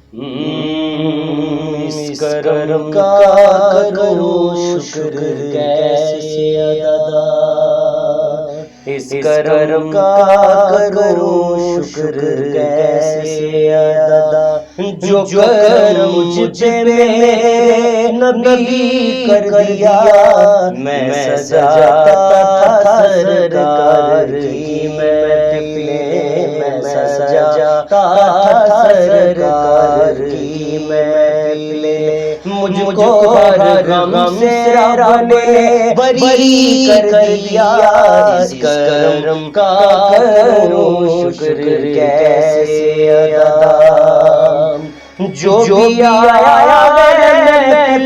اس کرم کا کرو شکر کیسے ادا، اس کرم کا کرو شکر کیسے ادا، جو کرم مجھ پہ میرے نبی کر دیا، میں سجاتا تھا سرکار کی محفلیں، میں سجاتا تھا سرکار کی محفلیں، مجھ کو ہر غم سے رب نے بری کر دیا، اس کرم کا کرو شکر کیسے ادا، جو بھی آیا محفل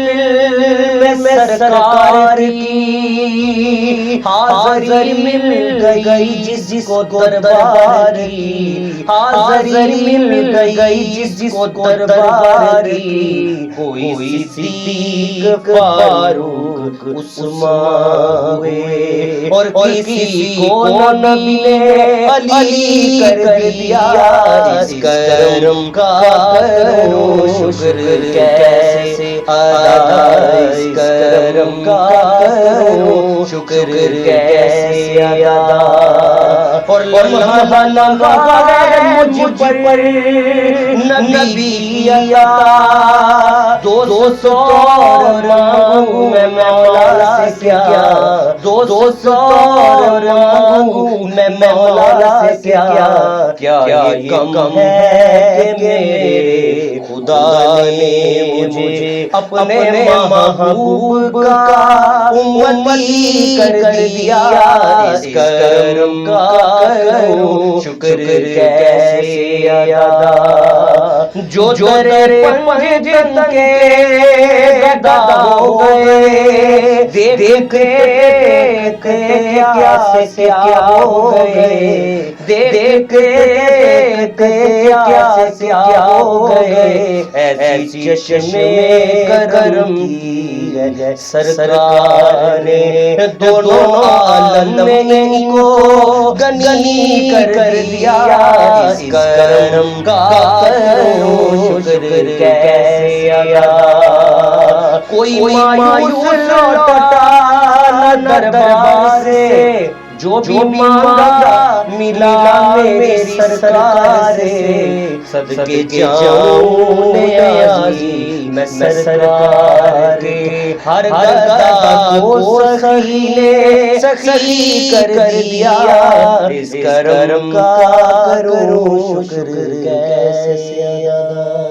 میں سرکار کی، حاضری مل گئی جس کو دربار کی، حاضری مل گئی جس کو دربار کی، کوئی صدیق فاروق عثمان ہوئے اور کسی کو نبی نے علی کر دیا، اس کرم کا کرو شکر کیسے ادا، اس کرم کا کرو شکر کیسے ادا، اور لمحہ لمحہ مجھ پر نبی کی عطا، دوست اور مانگوں میں مولا سے کیا، دوست اور مانگوں میں مولا سے کیا، کیا یہ کم ہے کہ میرے خدا نے مجھے اپنے محبوب کا امتی کر دیا، اس کرم کا کرو شکر کیسے ادا، جو تیرے پنجے تن کے گدا ہو گئے، دیکھتے کیا سے کیا ہو گئے، دیکھتے کیا سے کیا ہو گئے، ایسی چشمے کرم کی ہے سرکار نے، دونوں عالم میں ان کو غنی کر دیا، اس کرم کا کرو شکر کیسے ادا، کوئی مایوس لوٹا نہ دربار سے، جو بھی مانگا ملا میری سرکار سے، صدقے جاؤں نیازی میں سرکار کے، ہر گدا کو سخی نے سخی کر دیا، اس کرم کا کرو شکر کیسے ادا۔